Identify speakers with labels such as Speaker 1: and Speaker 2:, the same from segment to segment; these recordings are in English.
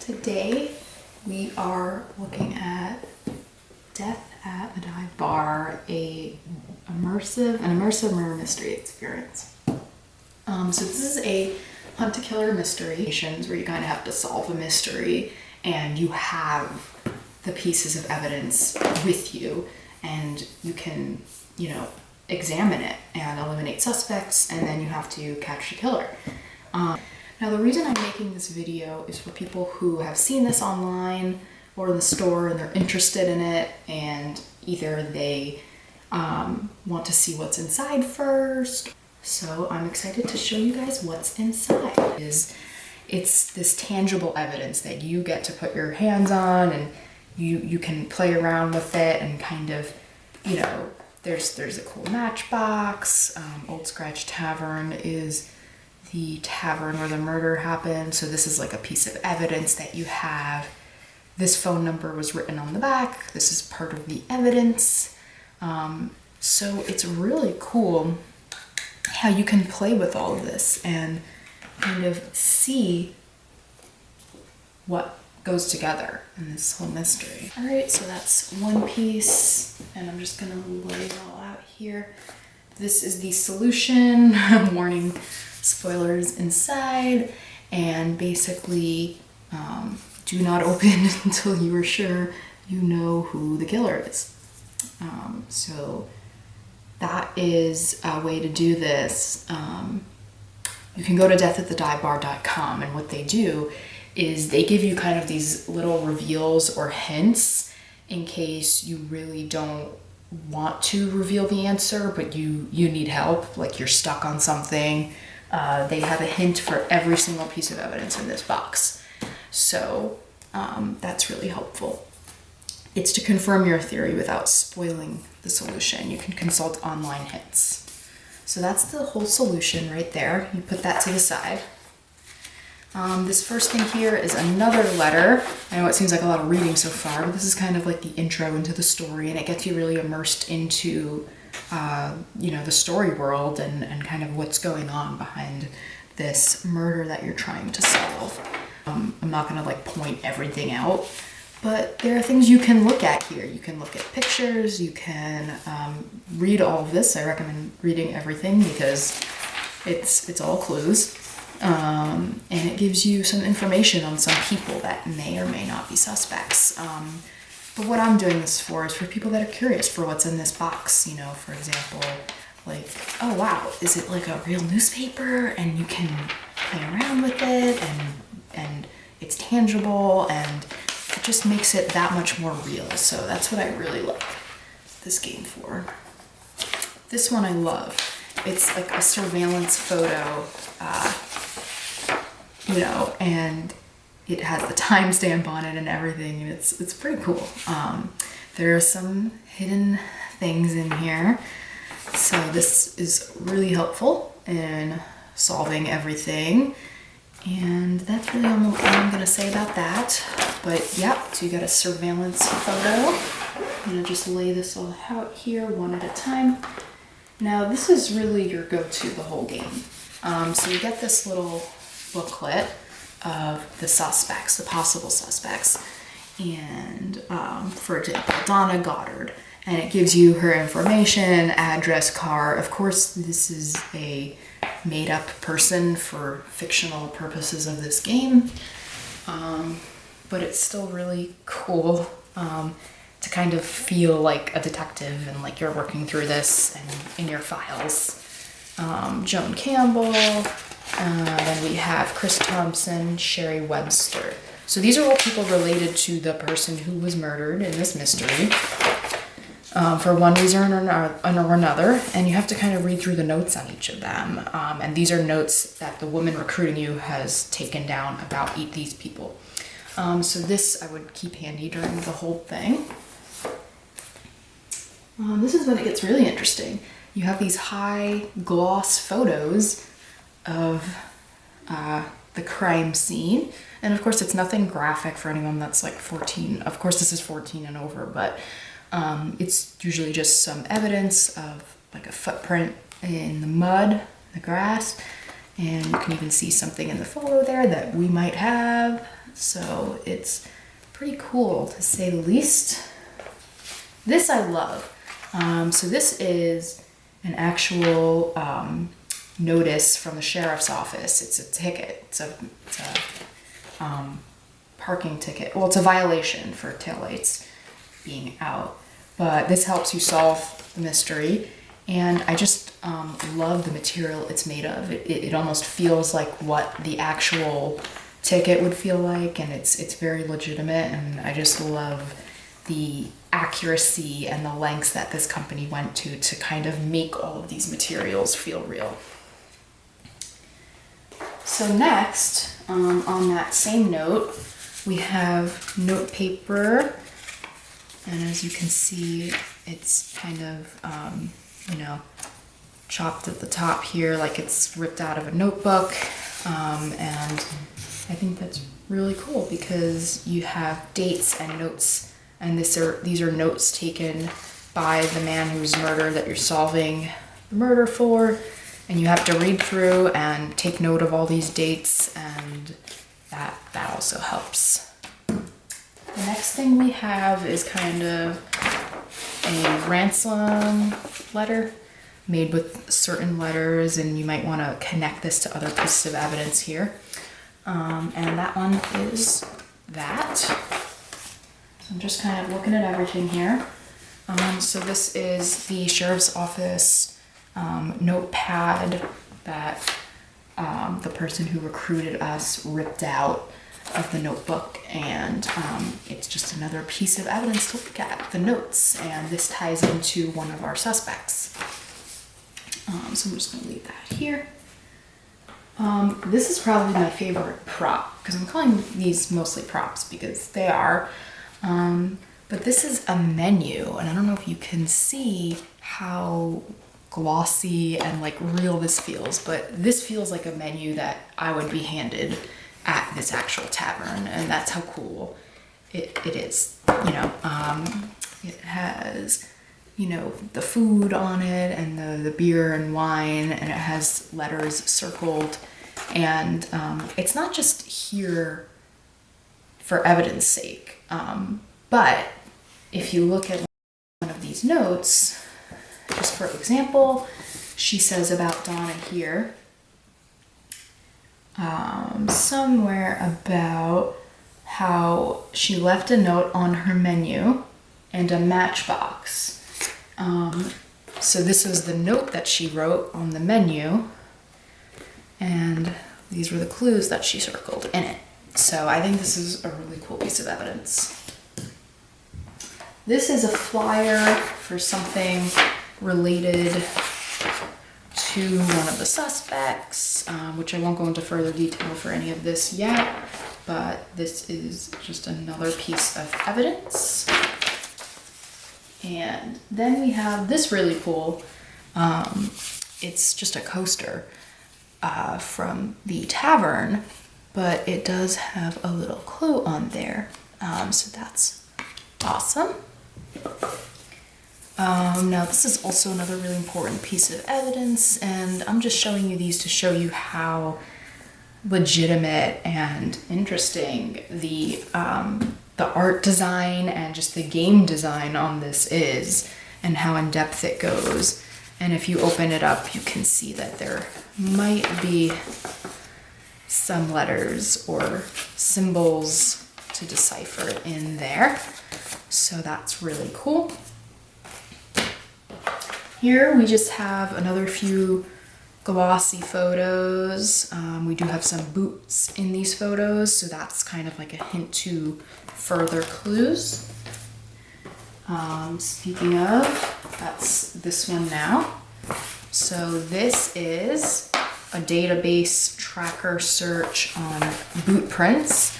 Speaker 1: Today we are looking at Death at the Dive Bar, an immersive murder mystery experience. So this is a hunt to killer mystery where you kind of have to solve a mystery and you have the pieces of evidence with you and you can, examine it and eliminate suspects, and then you have to catch the killer. Now the reason I'm making this video is for people who have seen this online or in the store and they're interested in it, and either they want to see what's inside first. So I'm excited to show you guys what's inside. It's this tangible evidence that you get to put your hands on, and you can play around with it and kind of, there's a cool matchbox. Old Scratch Tavern is the tavern where the murder happened. So this is like a piece of evidence that you have. This phone number was written on the back. This is part of the evidence. So it's really cool how you can play with all of this and kind of see what goes together in this whole mystery. All right, so that's one piece, and I'm just gonna lay it all out here. This is the solution. Warning, spoilers inside, and basically do not open until you are sure you know who the killer is. So that is a way to do this. You can go to deathatthedivebar.com, and what they do is they give you kind of these little reveals or hints in case you really don't want to reveal the answer, but you need help, like you're stuck on something. They have a hint for every single piece of evidence in this box. So that's really helpful. It's to confirm your theory without spoiling the solution. You can consult online hints. So that's the whole solution right there. You put that to the side. This first thing here is another letter. I know it seems like a lot of reading so far, but this is kind of like the intro into the story, and it gets you really immersed into the story world and kind of what's going on behind this murder that you're trying to solve. I'm not gonna point everything out, but there are things you can look at here. You can look at pictures, you can read all of this. I recommend reading everything because it's all clues. And it gives you some information on some people that may or may not be suspects. But what I'm doing this for is for people that are curious for what's in this box. For example, oh wow, is it like a real newspaper? And you can play around with it, and it's tangible, and it just makes it that much more real. So that's what I really like this game for. This one I love. It's like a surveillance photo, and it has the timestamp on it and everything, and it's pretty cool. There are some hidden things in here, so this is really helpful in solving everything, and that's really all I'm gonna say about that. But yeah, so you got a surveillance photo. I'm gonna just lay this all out here one at a time. Now this is really your go-to the whole game. So you get this little booklet of the suspects, the possible suspects, and for example, Donna Goddard, and it gives you her information, address, car. Of course, this is a made-up person for fictional purposes of this game, but it's still really cool to kind of feel like a detective and like you're working through this and in your files. Joan Campbell, then we have Chris Thompson, Sherry Webster. So these are all people related to the person who was murdered in this mystery for one reason or another, and you have to kind of read through the notes on each of them. And these are notes that the woman recruiting you has taken down about these people. So this I would keep handy during the whole thing. This is when it gets really interesting. You have these high gloss photos of the crime scene. And of course it's nothing graphic for anyone that's like 14. Of course this is 14 and over, but it's usually just some evidence of like a footprint in the mud, the grass, and you can even see something in the photo there that we might have. So it's pretty cool to say the least. This I love. So this is an actual notice from the sheriff's office. It's a ticket. It's a parking ticket. Well, it's a violation for taillights being out. But this helps you solve the mystery. And I just love the material it's made of. It almost feels like what the actual ticket would feel like, and it's very legitimate, and I just love the accuracy and the lengths that this company went to kind of make all of these materials feel real. So next, on that same note, we have note paper, and as you can see, it's kind of chopped at the top here like it's ripped out of a notebook, and I think that's really cool because you have dates and notes, and these are notes taken by the man whose murder that you're solving the murder for, and you have to read through and take note of all these dates, and that also helps. The next thing we have is kind of a ransom letter made with certain letters, and you might want to connect this to other pieces of evidence here. And that one is that. So I'm just kind of looking at everything here. So this is the sheriff's office notepad that the person who recruited us ripped out of the notebook, and it's just another piece of evidence to look at, the notes, and this ties into one of our suspects. So I'm just going to leave that here. This is probably my favorite prop, because I'm calling these mostly props because they are. But this is a menu, and I don't know if you can see how glossy and like real this feels, but this feels like a menu that I would be handed at this actual tavern, and that's how cool it is. It has the food on it, and the beer and wine, and it has letters circled, and it's not just here for evidence sake, but if you look at one of these notes, just for example, she says about Donna here, somewhere about how she left a note on her menu and a matchbox. So this was the note that she wrote on the menu, and these were the clues that she circled in it. So I think this is a really cool piece of evidence. This is a flyer for something related to one of the suspects, which I won't go into further detail for any of this yet, but this is just another piece of evidence. And then we have this really cool, it's just a coaster from the tavern, but it does have a little clue on there, so that's awesome. Now this is also another really important piece of evidence, and I'm just showing you these to show you how legitimate and interesting the art design and just the game design on this is, and how in depth it goes. And if you open it up, you can see that there might be some letters or symbols to decipher in there. So that's really cool. Here we just have another few glossy photos. We do have some boots in these photos, so that's kind of like a hint to further clues. Speaking of, that's this one now. So this is a database tracker search on boot prints,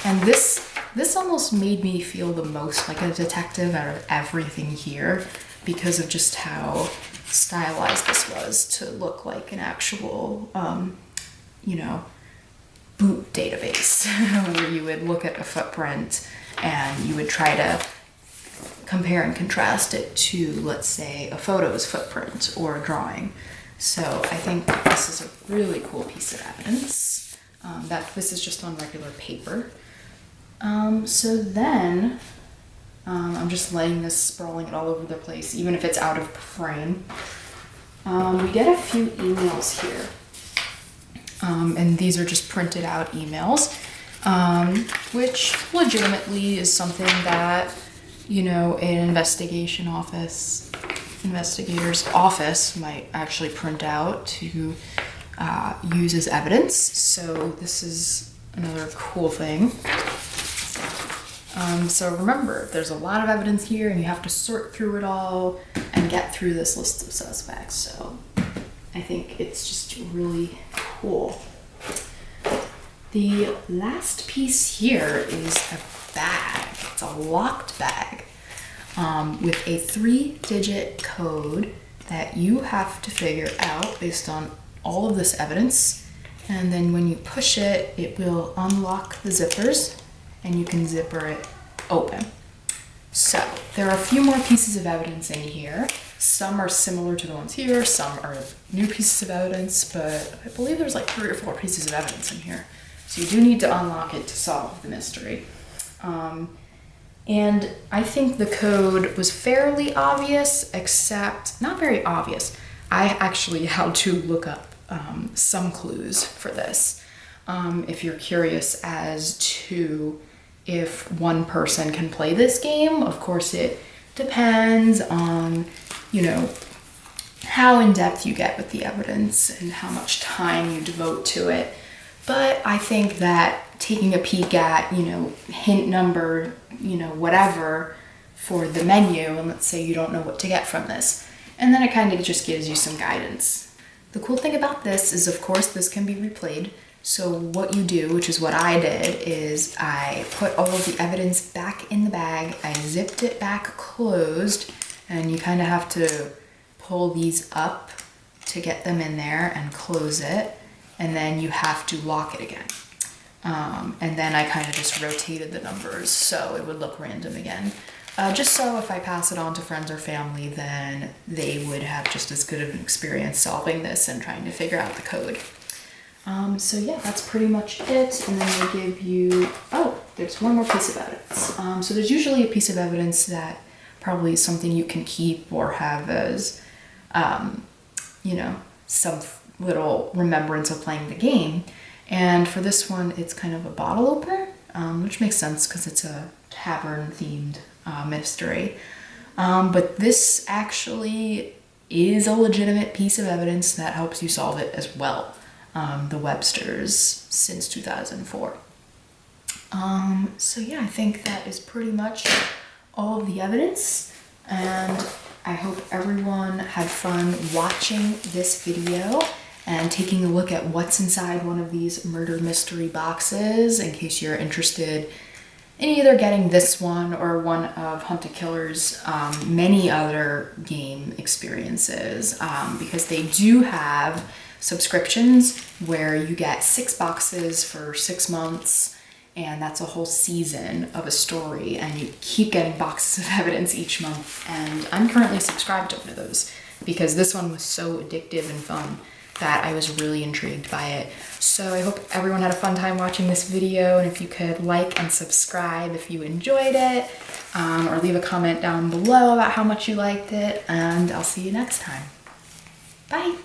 Speaker 1: and this almost made me feel the most like a detective out of everything here, because of just how stylized this was to look like an actual, boot database, where you would look at a footprint and you would try to compare and contrast it to, let's say, a photo's footprint or a drawing. So I think this is a really cool piece of evidence. That this is just on regular paper. So then, I'm just laying this, sprawling it all over the place, even if it's out of frame. We get a few emails here. And these are just printed out emails, which legitimately is something that, you know, an investigator's office might actually print out to use as evidence. So this is another cool thing. So remember, there's a lot of evidence here and you have to sort through it all and get through this list of suspects. So I think it's just really cool. The last piece here is a bag. It's a locked bag with a 3-digit code that you have to figure out based on all of this evidence. And then when you push it, it will unlock the zippers and you can zipper it open. So there are a few more pieces of evidence in here. Some are similar to the ones here, some are new pieces of evidence, but I believe there's like 3 or 4 pieces of evidence in here. So you do need to unlock it to solve the mystery. And I think the code was fairly obvious, except not very obvious. I actually had to look up some clues for this. If you're curious as to if one person can play this game, of course it depends on, you know, how in depth you get with the evidence and how much time you devote to it. But I think that taking a peek at, you know, hint number, you know, whatever for the menu, and let's say you don't know what to get from this, and then it kind of just gives you some guidance. The cool thing about this is, of course, this can be replayed. So what you do, which is what I did, is I put all of the evidence back in the bag, I zipped it back closed, and you kind of have to pull these up to get them in there and close it, and then you have to lock it again. And then I kind of just rotated the numbers so it would look random again. Just so if I pass it on to friends or family, then they would have just as good of an experience solving this and trying to figure out the code. So yeah, that's pretty much it. And then they give you, oh, there's one more piece of evidence. So there's usually a piece of evidence that probably is something you can keep or have as, you know, some little remembrance of playing the game. And for this one, it's kind of a bottle opener, which makes sense because it's a tavern themed mystery. But this actually is a legitimate piece of evidence that helps you solve it as well. The Webster's since 2004. So yeah, I think that is pretty much all of the evidence, and I hope everyone had fun watching this video and taking a look at what's inside one of these murder mystery boxes in case you're interested in either getting this one or one of Hunted Killer's many other game experiences, because they do have subscriptions where you get 6 boxes for 6 months, and that's a whole season of a story, and you keep getting boxes of evidence each month. And I'm currently subscribed to one of those because this one was so addictive and fun that I was really intrigued by it. So I hope everyone had a fun time watching this video, and if you could like and subscribe if you enjoyed it, or leave a comment down below about how much you liked it, and I'll see you next time. Bye!